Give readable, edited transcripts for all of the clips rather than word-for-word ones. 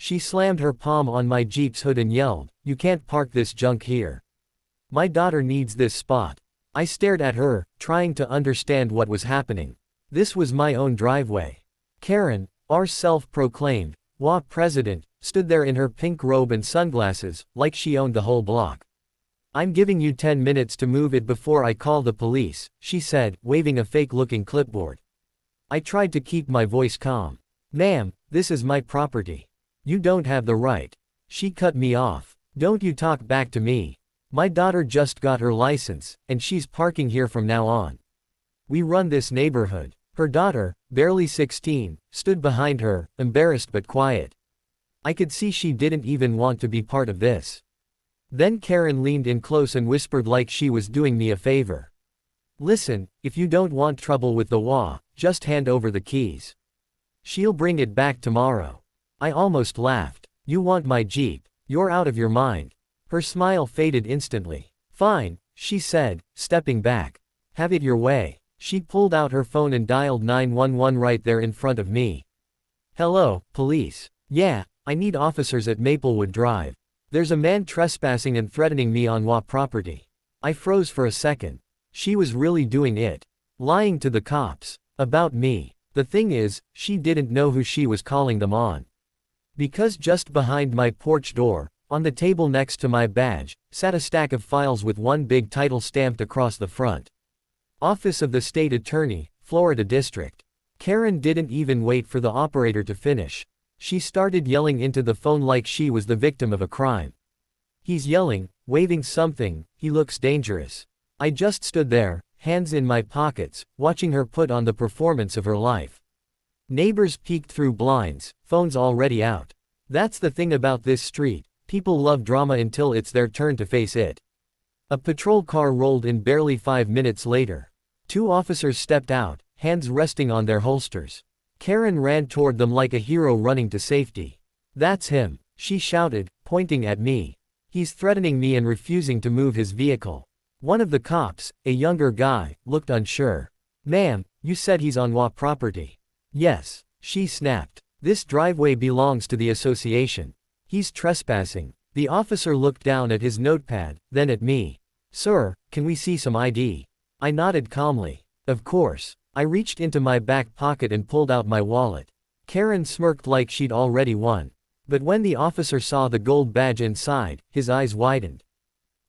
She slammed her palm on my Jeep's hood and yelled, "You can't park this junk here. My daughter needs this spot." I stared at her, trying to understand what was happening. This was my own driveway. Karen, our self-proclaimed HOA president, stood there in her pink robe and sunglasses, like she owned the whole block. "I'm giving you 10 minutes to move it before I call the police," she said, waving a fake-looking clipboard. I tried to keep my voice calm. "Ma'am, this is my property. You don't have the right." She cut me off. "Don't you talk back to me. My daughter just got her license, and she's parking here from now on. We run this neighborhood." Her daughter, barely 16, stood behind her, embarrassed but quiet. I could see she didn't even want to be part of this. Then Karen leaned in close and whispered like she was doing me a favor. "Listen, if you don't want trouble with the HOA, just hand over the keys. She'll bring it back tomorrow." I almost laughed. "You want my Jeep? You're out of your mind." Her smile faded instantly. "Fine," she said, stepping back. "Have it your way." She pulled out her phone and dialed 911 right there in front of me. "Hello, police. Yeah, I need officers at Maplewood Drive. There's a man trespassing and threatening me on HOA property." I froze for a second. She was really doing it. Lying to the cops. About me. The thing is, she didn't know who she was calling them on. Because just behind my porch door, on the table next to my badge, sat a stack of files with one big title stamped across the front. Office of the State Attorney, Florida District. Karen didn't even wait for the operator to finish. She started yelling into the phone like she was the victim of a crime. "He's yelling, waving something, he looks dangerous." I just stood there, hands in my pockets, watching her put on the performance of her life. Neighbors peeked through blinds, phones already out. That's the thing about this street, people love drama until it's their turn to face it. A patrol car rolled in barely 5 minutes later. 2 officers stepped out, hands resting on their holsters. Karen ran toward them like a hero running to safety. "That's him," she shouted, pointing at me. "He's threatening me and refusing to move his vehicle." One of the cops, a younger guy, looked unsure. "Ma'am, you said he's on HOA property." "Yes," she snapped. "This driveway belongs to the association. He's trespassing." The officer looked down at his notepad, then at me. "Sir, can we see some ID?" I nodded calmly. "Of course." I reached into my back pocket and pulled out my wallet. Karen smirked like she'd already won. But when the officer saw the gold badge inside, his eyes widened.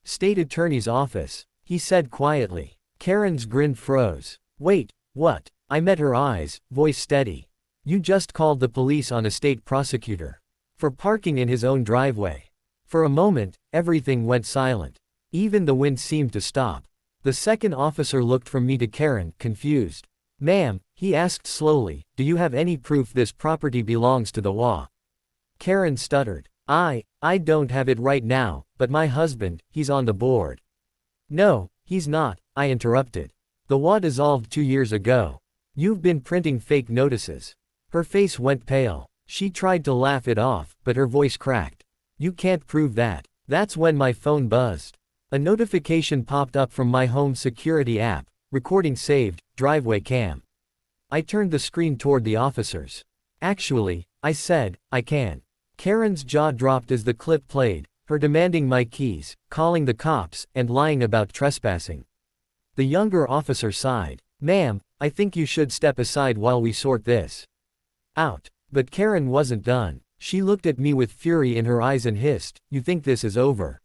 "State Attorney's Office," he said quietly. Karen's grin froze. "Wait, what?" I met her eyes, voice steady. "You just called the police on a state prosecutor. For parking in his own driveway." For a moment, everything went silent. Even the wind seemed to stop. The second officer looked from me to Karen, confused. "Ma'am," he asked slowly, "do you have any proof this property belongs to the HOA?" Karen stuttered. I don't have it right now, but my husband, he's on the board." "No, he's not," I interrupted. "The HOA dissolved 2 years ago. You've been printing fake notices." Her face went pale. She tried to laugh it off, but her voice cracked. "You can't prove that." That's when my phone buzzed. A notification popped up from my home security app, recording saved, driveway cam. I turned the screen toward the officers. "Actually," I said, "I can." Karen's jaw dropped as the clip played, her demanding my keys, calling the cops, and lying about trespassing. The younger officer sighed. "Ma'am, I think you should step aside while we sort this out." But Karen wasn't done. She looked at me with fury in her eyes and hissed, "You think this is over?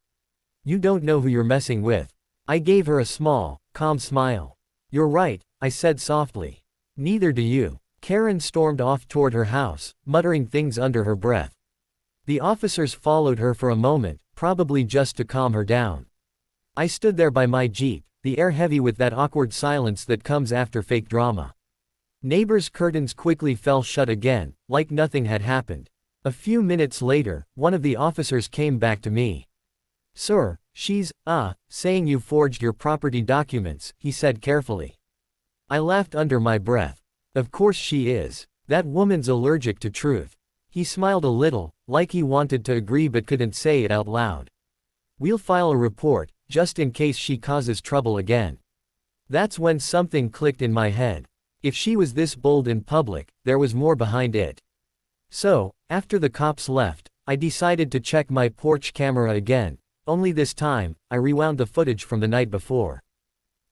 You don't know who you're messing with." I gave her a small, calm smile. "You're right," I said softly. "Neither do you." Karen stormed off toward her house, muttering things under her breath. The officers followed her for a moment, probably just to calm her down. I stood there by my Jeep, the air heavy with that awkward silence that comes after fake drama. Neighbors' curtains quickly fell shut again, like nothing had happened. A few minutes later, one of the officers came back to me. "Sir, she's, saying you forged your property documents," he said carefully. I laughed under my breath. "Of course she is. That woman's allergic to truth." He smiled a little, like he wanted to agree but couldn't say it out loud. "We'll file a report, just in case she causes trouble again." That's when something clicked in my head. If she was this bold in public, there was more behind it. So, after the cops left, I decided to check my porch camera again, only this time, I rewound the footage from the night before.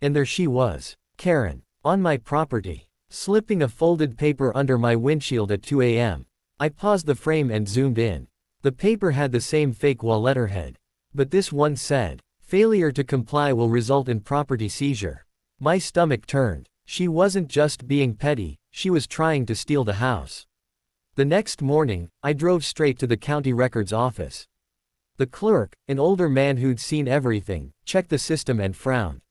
And there she was, Karen, on my property, slipping a folded paper under my windshield at 2 a.m. I paused the frame and zoomed in. The paper had the same fake wall letterhead. But this one said, "Failure to comply will result in property seizure." My stomach turned. She wasn't just being petty, she was trying to steal the house. The next morning, I drove straight to the county records office. The clerk, an older man who'd seen everything, checked the system and frowned.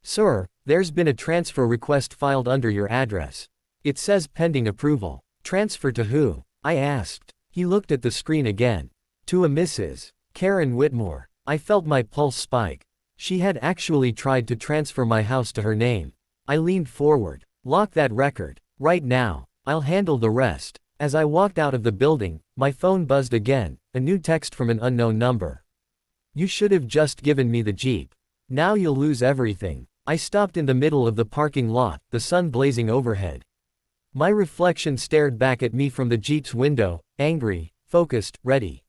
"Sir, there's been a transfer request filed under your address. It says pending approval." "Transfer to who?" I asked. He looked at the screen again. "To a Mrs. Karen Whitmore." I felt my pulse spike. She had actually tried to transfer my house to her name. I leaned forward. "Lock that record. Right now. I'll handle the rest." As I walked out of the building, my phone buzzed again, a new text from an unknown number. "You should have just given me the Jeep. Now you'll lose everything." I stopped in the middle of the parking lot, the sun blazing overhead. My reflection stared back at me from the Jeep's window, angry, focused, ready.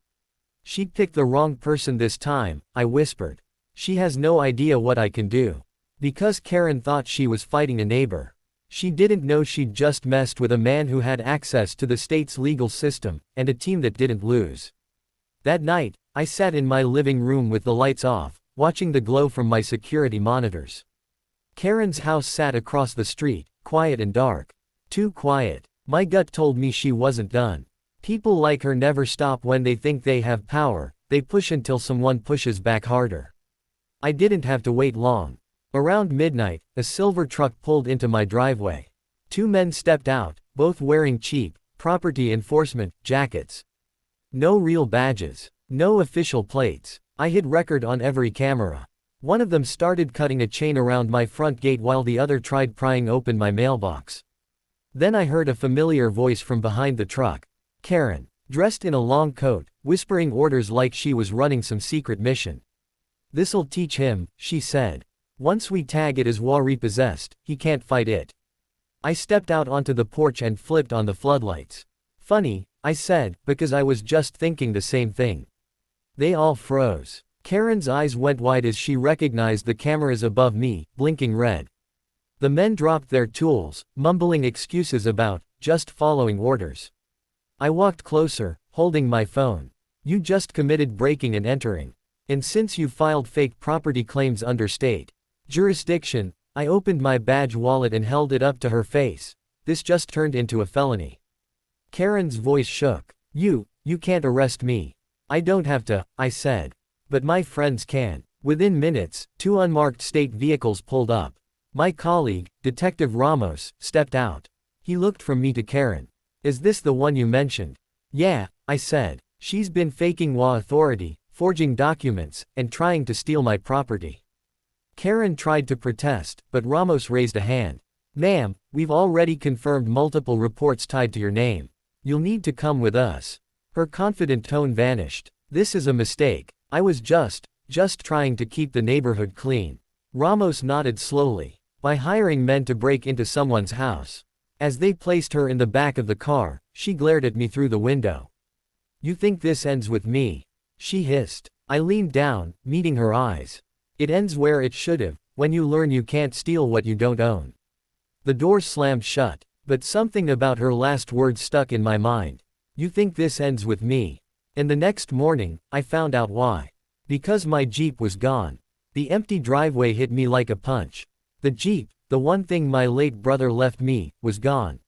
"She picked the wrong person this time," I whispered. "She has no idea what I can do." Because Karen thought she was fighting a neighbor. She didn't know she'd just messed with a man who had access to the state's legal system, and a team that didn't lose. That night, I sat in my living room with the lights off, watching the glow from my security monitors. Karen's house sat across the street, quiet and dark. Too quiet. My gut told me she wasn't done. People like her never stop when they think they have power, they push until someone pushes back harder. I didn't have to wait long. Around midnight, a silver truck pulled into my driveway. Two men stepped out, both wearing cheap, property enforcement jackets. No real badges. No official plates. I hit record on every camera. One of them started cutting a chain around my front gate while the other tried prying open my mailbox. Then I heard a familiar voice from behind the truck. Karen, dressed in a long coat, whispering orders like she was running some secret mission. "This'll teach him," she said. "Once we tag it as HOA repossessed, he can't fight it." I stepped out onto the porch and flipped on the floodlights. "Funny," I said, because I was just thinking the same thing. They all froze. Karen's eyes went wide as she recognized the cameras above me, blinking red. The men dropped their tools, mumbling excuses about just following orders. I walked closer, holding my phone. "You just committed breaking and entering. And since you filed fake property claims under state jurisdiction," I opened my badge wallet and held it up to her face. "This just turned into a felony." Karen's voice shook. You can't arrest me." "I don't have to," I said. "But my friends can." Within minutes, two unmarked state vehicles pulled up. My colleague, Detective Ramos, stepped out. He looked from me to Karen. "Is this the one you mentioned?" "Yeah," I said. "She's been faking HOA authority, forging documents, and trying to steal my property." Karen tried to protest, but Ramos raised a hand. "Ma'am, we've already confirmed multiple reports tied to your name. You'll need to come with us." Her confident tone vanished. "This is a mistake. I was just trying to keep the neighborhood clean." Ramos nodded slowly. "By hiring men to break into someone's house." As they placed her in the back of the car, she glared at me through the window. "You think this ends with me?" she hissed. I leaned down, meeting her eyes. "It ends where it should have, when you learn you can't steal what you don't own." The door slammed shut, but something about her last words stuck in my mind. "You think this ends with me?" And the next morning, I found out why. Because my Jeep was gone. The empty driveway hit me like a punch. The Jeep, the one thing my late brother left me, was gone.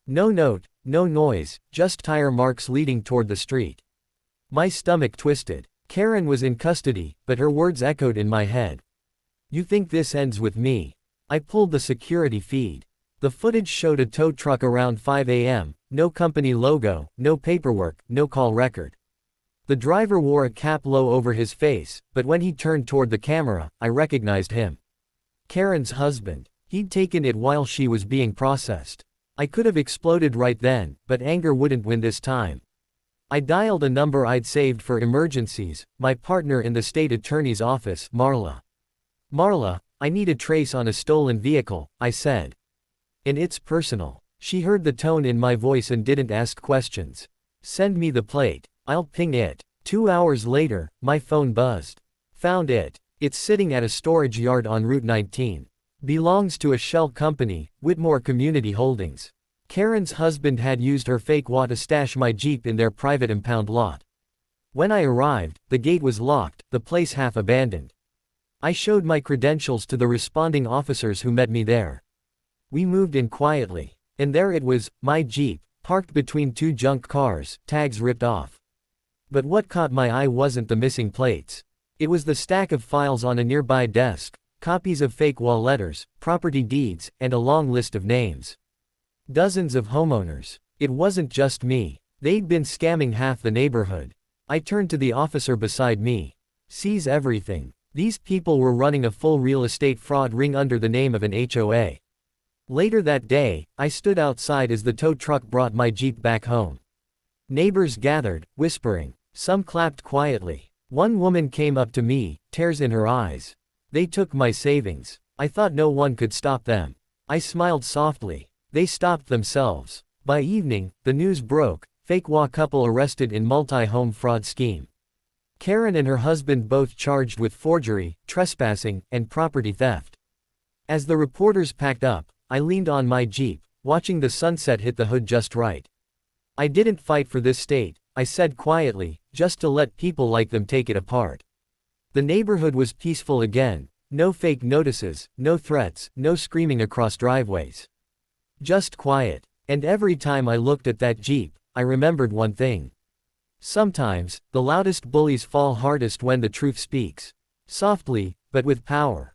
No note, no noise, just tire marks leading toward the street. My stomach twisted. Karen was in custody, but her words echoed in my head. "You think this ends with me?" I pulled the security feed. The footage showed a tow truck around 5 a.m., no company logo, no paperwork, no call record. The driver wore a cap low over his face, but when he turned toward the camera, I recognized him. Karen's husband. He'd taken it while she was being processed. I could have exploded right then, but anger wouldn't win this time. I dialed a number I'd saved for emergencies, my partner in the state attorney's office, Marla. "Marla, I need a trace on a stolen vehicle," I said. "And it's personal." She heard the tone in my voice and didn't ask questions. Send me the plate. I'll ping it. 2 hours later, my phone buzzed. Found it. It's sitting at a storage yard on Route 19. Belongs to a shell company, Whitmore Community Holdings. Karen's husband had used her fake HOA to stash my Jeep in their private impound lot. When I arrived, the gate was locked, the place half abandoned. I showed my credentials to the responding officers who met me there. We moved in quietly. And there it was, my Jeep, parked between two junk cars, tags ripped off. But what caught my eye wasn't the missing plates. It was the stack of files on a nearby desk, copies of fake wall letters, property deeds, and a long list of names. Dozens of homeowners. It wasn't just me. They'd been scamming half the neighborhood. I turned to the officer beside me. Seize everything. These people were running a full real estate fraud ring under the name of an HOA. Later that day, I stood outside as the tow truck brought my Jeep back home. Neighbors gathered, whispering. Some clapped quietly. One woman came up to me, tears in her eyes. They took my savings. I thought no one could stop them. I smiled softly. They stopped themselves. By evening, the news broke, fake HOA couple arrested in multi-home fraud scheme. Karen and her husband both charged with forgery, trespassing, and property theft. As the reporters packed up, I leaned on my Jeep, watching the sunset hit the hood just right. I didn't fight for this state, I said quietly, just to let people like them take it apart. The neighborhood was peaceful again, no fake notices, no threats, no screaming across driveways. Just quiet. And every time I looked at that Jeep, I remembered one thing. Sometimes, the loudest bullies fall hardest when the truth speaks. Softly, but with power.